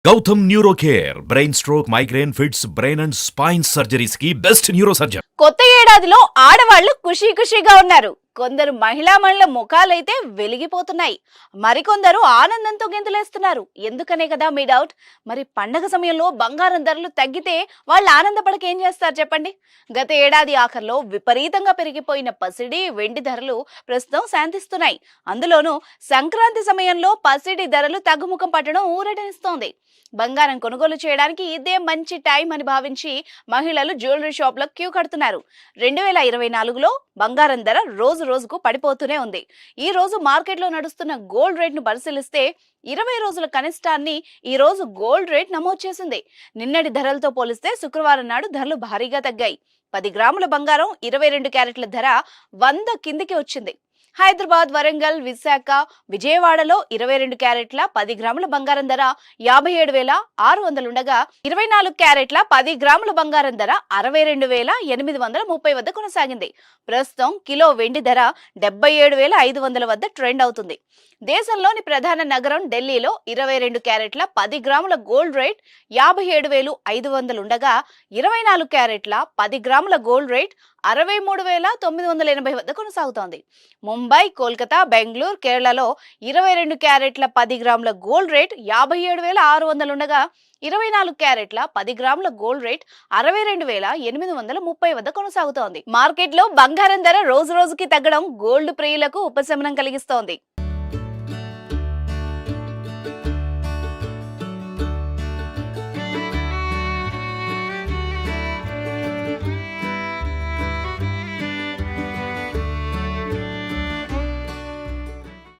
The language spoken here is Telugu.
Gautam neuro care brain stroke migraine fits brain and spine surgeries కి బెస్ట్ న్యూరో సర్జన్. కొత్త ఏడాదిలో ఆడవాళ్లు ఖుషీగా ఉన్నారు. కొందరు మహిళల ముఖాలైతే వెలిగిపోతున్నాయి. మరికొందరు ఆనందంతో గెంతులేస్తున్నారు. ఎందుకనే కదా మీ డౌట్. మరి పండగ సమయంలో బంగారం ధరలు తగ్గితే వాళ్ళు ఆనందపడక ఏం చేస్తారు చెప్పండి. గత ఏడాది ఆఖర్లో విపరీతంగా పెరిగిపోయిన పసిడి వెండి ధరలు ప్రస్తుతం శాంతిస్తున్నాయి. అందులోనూ సంక్రాంతి సమయంలో పసిడి ధరలు తగ్గుముఖం పట్టడం ఊరటనిస్తోంది. బంగారం కొనుగోలు చేయడానికి ఇదే మంచి టైం అని భావించి మహిళలు జ్యువెలరీ షాప్లో క్యూ కడుతున్నారు. 2024లో బంగారం ధర రోజుకు పడిపోతూనే ఉంది. ఈ రోజు మార్కెట్లో నడుస్తున్న గోల్డ్ రేట్ ను పరిశీలిస్తే 20 రోజుల కనిష్టాన్ని ఈ రోజు గోల్డ్ రేట్ నమోదు చేసింది. నిన్నటి ధరలతో పోలిస్తే శుక్రవారం నాడు ధరలు భారీగా తగ్గాయి. 10 గ్రాముల బంగారం 22 క్యారెట్ల ధర 100 కిందికి వచ్చింది. హైదరాబాద్, వరంగల్, విశాఖ, విజయవాడలో 22 క్యారెట్ల 10 గ్రాముల బంగారం ధర 57,600 ఉండగా 24 క్యారెట్ల 10 గ్రాముల బంగారం ధర 62,830 వద్ద కొనసాగింది. ప్రస్తుతం కిలో వెండి ధర 77,500 వద్ద ట్రెండ్ అవుతుంది. దేశంలోని ప్రధాన నగరం ఢిల్లీలో 22 క్యారెట్ల 10 గ్రాముల గోల్డ్ రేట్ 57,500 ఉండగా 24 క్యారెట్ల 10 గ్రాముల గోల్డ్ రేట్ 63,980 వద్ద కొనసాగుతోంది. ముంబై, కోల్కతా, బెంగళూరు, కేరళలో 22 క్యారెట్ల 10 గ్రాముల గోల్డ్ రేట్ 57,600 ఉండగా 24 క్యారెట్ల 10 గ్రాముల గోల్డ్ రేట్ 62,830 వద్ద కొనసాగుతోంది. మార్కెట్లో బంగారం ధర రోజుకి తగ్గడం గోల్డ్ ప్రియులకు ఉపశమనం కలిగిస్తోంది.